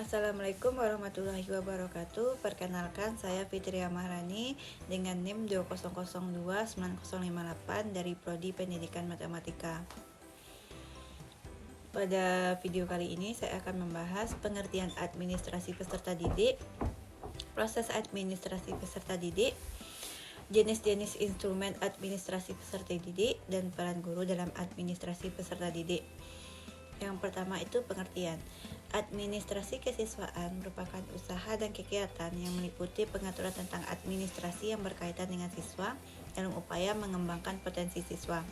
Assalamualaikum warahmatullahi wabarakatuh. Perkenalkan, saya Fitria Maharani dengan NIM 20029058 dari Prodi Pendidikan Matematika. Pada video kali ini saya akan membahas pengertian administrasi peserta didik, proses administrasi peserta didik, jenis-jenis instrumen administrasi peserta didik, dan peran guru dalam administrasi peserta didik. Yang pertama itu pengertian. Administrasi kesiswaan merupakan usaha dan kegiatan yang meliputi pengaturan tentang administrasi yang berkaitan dengan siswa dalam upaya mengembangkan potensi siswa.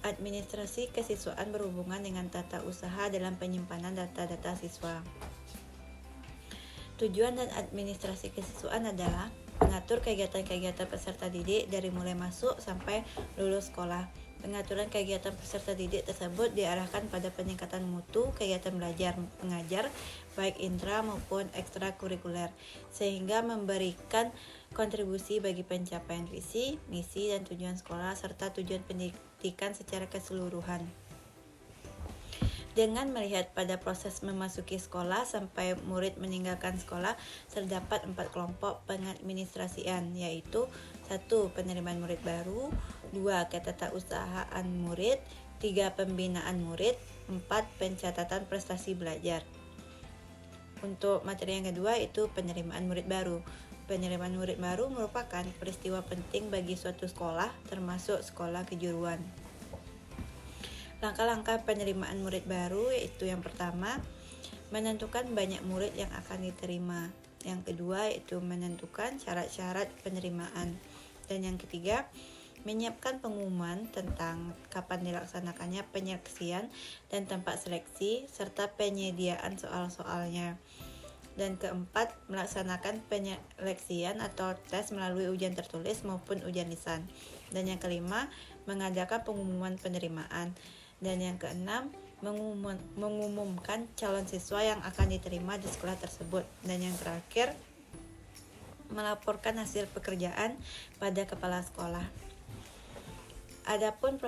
Administrasi kesiswaan berhubungan dengan tata usaha dalam penyimpanan data-data siswa. Tujuan dan administrasi kesiswaan adalah mengatur kegiatan-kegiatan peserta didik dari mulai masuk sampai lulus sekolah. Pengaturan kegiatan peserta didik tersebut diarahkan pada peningkatan mutu kegiatan belajar mengajar baik intra maupun ekstrakurikuler, sehingga memberikan kontribusi bagi pencapaian visi, misi, dan tujuan sekolah serta tujuan pendidikan secara keseluruhan. Dengan melihat pada proses memasuki sekolah sampai murid meninggalkan sekolah, terdapat 4 kelompok pengadministrasian, yaitu 1. Penerimaan murid baru, 2. Ketatausahaan murid, 3. Pembinaan murid, 4. Pencatatan prestasi belajar. Untuk materi yang kedua itu penerimaan murid baru. Penerimaan murid baru merupakan peristiwa penting bagi suatu sekolah, termasuk sekolah kejuruan. Langkah-langkah penerimaan murid baru yaitu yang pertama, menentukan banyak murid yang akan diterima. Yang kedua yaitu menentukan syarat-syarat penerimaan. Dan yang ketiga, menyiapkan pengumuman tentang kapan dilaksanakannya penyeleksian dan tempat seleksi serta penyediaan soal-soalnya. Dan keempat, melaksanakan penyeleksian atau tes melalui ujian tertulis maupun ujian lisan. Dan yang kelima, mengadakan pengumuman penerimaan. Dan yang keenam, mengumumkan calon siswa yang akan diterima di sekolah tersebut. Dan yang terakhir, melaporkan hasil pekerjaan pada kepala sekolah. Adapun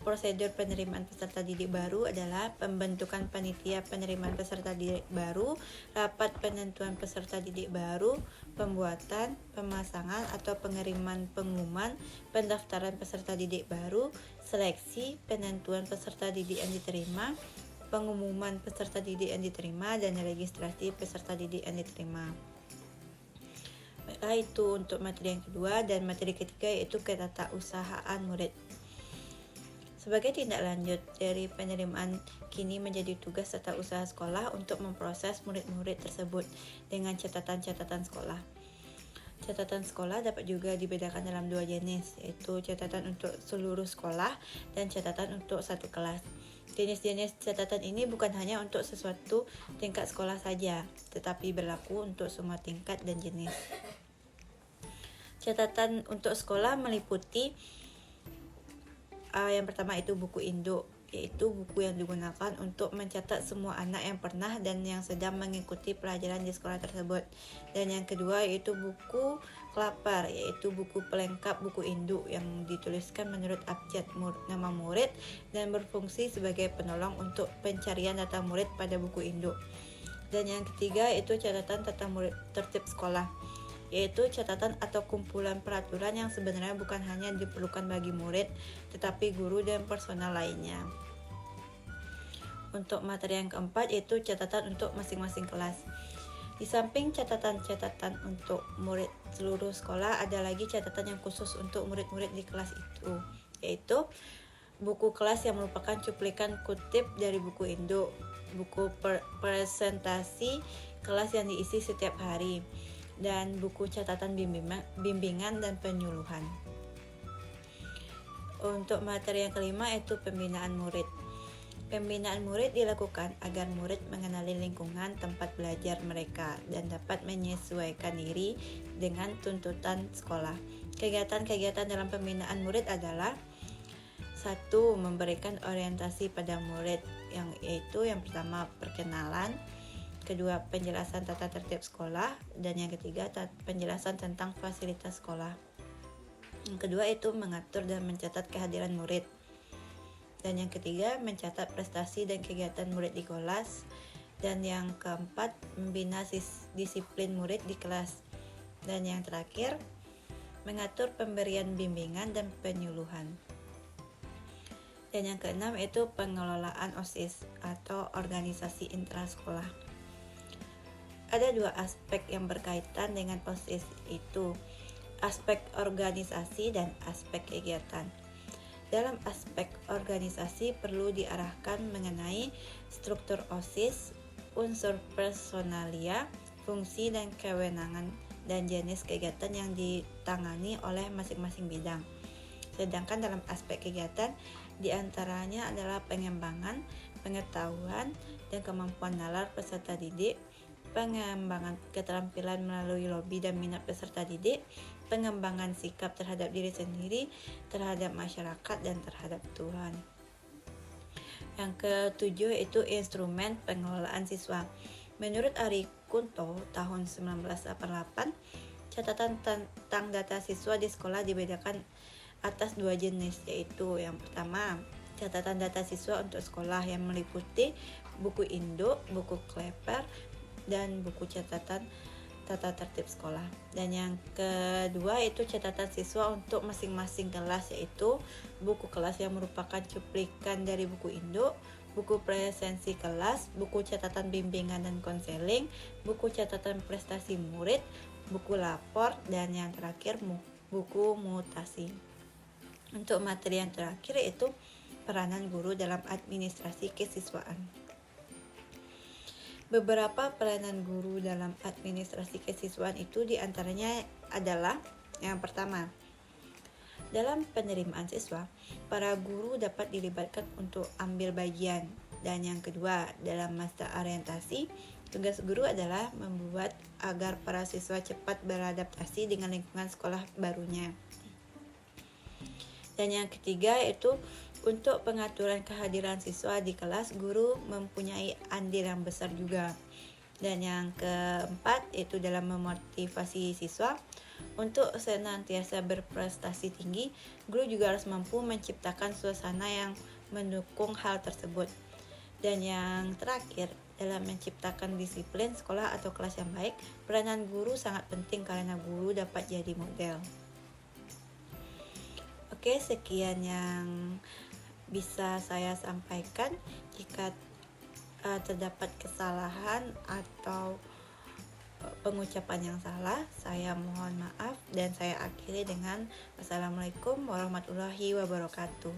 prosedur penerimaan peserta didik baru adalah pembentukan panitia penerimaan peserta didik baru, rapat penentuan peserta didik baru, pembuatan, pemasangan atau pengiriman pengumuman, pendaftaran peserta didik baru, seleksi, penentuan peserta didik yang diterima, pengumuman peserta didik yang diterima, dan registrasi peserta didik yang diterima. Baiklah, itu untuk materi yang kedua. Dan materi ketiga yaitu ketatausahaan murid. Sebagai tindak lanjut dari penerimaan, kini menjadi tugas tata usaha sekolah untuk memproses murid-murid tersebut dengan catatan-catatan sekolah. Catatan sekolah dapat juga dibedakan dalam 2 jenis, yaitu catatan untuk seluruh sekolah dan catatan untuk satu kelas. Jenis-jenis catatan ini bukan hanya untuk sesuatu tingkat sekolah saja, tetapi berlaku untuk semua tingkat dan jenis. Catatan untuk sekolah meliputi yang pertama itu buku induk, yaitu buku yang digunakan untuk mencatat semua anak yang pernah dan yang sedang mengikuti pelajaran di sekolah tersebut. Dan yang kedua yaitu buku kelapar, yaitu buku pelengkap buku induk yang dituliskan menurut abjad nama murid dan berfungsi sebagai penolong untuk pencarian data murid pada buku induk. Dan yang ketiga yaitu catatan tata murid tertib sekolah, yaitu catatan atau kumpulan peraturan yang sebenarnya bukan hanya diperlukan bagi murid, tetapi guru dan personal lainnya. Untuk materi yang keempat yaitu catatan untuk masing-masing kelas. Di samping catatan-catatan untuk murid seluruh sekolah, ada lagi catatan yang khusus untuk murid-murid di kelas itu, yaitu buku kelas yang merupakan cuplikan kutip dari buku induk, buku presentasi kelas yang diisi setiap hari, dan buku catatan bimbingan dan penyuluhan. Untuk materi yang kelima yaitu pembinaan murid. Pembinaan murid dilakukan agar murid mengenali lingkungan tempat belajar mereka dan dapat menyesuaikan diri dengan tuntutan sekolah. Kegiatan-kegiatan dalam pembinaan murid adalah 1. Memberikan orientasi pada murid, yaitu yang pertama perkenalan, kedua penjelasan tata tertib sekolah, dan yang ketiga penjelasan tentang fasilitas sekolah. Yang kedua itu mengatur dan mencatat kehadiran murid, dan yang ketiga mencatat prestasi dan kegiatan murid di kelas, Dan yang keempat, membina disiplin murid di kelas. Dan yang terakhir, mengatur pemberian bimbingan dan penyuluhan. Dan yang keenam itu pengelolaan OSIS atau organisasi intrasekolah. Ada dua aspek yang berkaitan dengan OSIS, itu aspek organisasi dan aspek kegiatan. Dalam aspek organisasi perlu diarahkan mengenai struktur OSIS, unsur personalia, fungsi dan kewenangan, dan jenis kegiatan yang ditangani oleh masing-masing bidang. Sedangkan dalam aspek kegiatan, diantaranya adalah pengembangan, pengetahuan, dan kemampuan nalar peserta didik, pengembangan keterampilan melalui lobby dan minat peserta didik, pengembangan sikap terhadap diri sendiri, terhadap masyarakat, dan terhadap Tuhan. Yang ketujuh itu instrumen pengelolaan siswa. Menurut Ari Kunto tahun 1988, catatan tentang data siswa di sekolah dibedakan atas dua jenis, yaitu yang pertama, catatan data siswa untuk sekolah yang meliputi buku induk, buku kleper, dan buku catatan tata tertib sekolah. Dan yang kedua itu catatan siswa untuk masing-masing kelas, yaitu buku kelas yang merupakan cuplikan dari buku induk, buku presensi kelas, buku catatan bimbingan dan konseling, buku catatan prestasi murid, buku lapor, dan yang terakhir buku mutasi. Untuk materi yang terakhir itu peranan guru dalam administrasi kesiswaan. Beberapa peranan guru dalam administrasi kesiswaan itu diantaranya adalah yang pertama, dalam penerimaan siswa, para guru dapat dilibatkan untuk ambil bagian. Dan yang kedua, dalam masa orientasi, tugas guru adalah membuat agar para siswa cepat beradaptasi dengan lingkungan sekolah barunya. Dan yang ketiga itu untuk pengaturan kehadiran siswa di kelas, guru mempunyai andil yang besar juga. Dan yang keempat itu dalam memotivasi siswa untuk senantiasa berprestasi tinggi, guru juga harus mampu menciptakan suasana yang mendukung hal tersebut. Dan yang terakhir, dalam menciptakan disiplin sekolah atau kelas yang baik, peranan guru sangat penting karena guru dapat jadi model. Oke, sekian yang bisa saya sampaikan. Jika terdapat kesalahan atau pengucapan yang salah, saya mohon maaf dan saya akhiri dengan wassalamualaikum warahmatullahi wabarakatuh.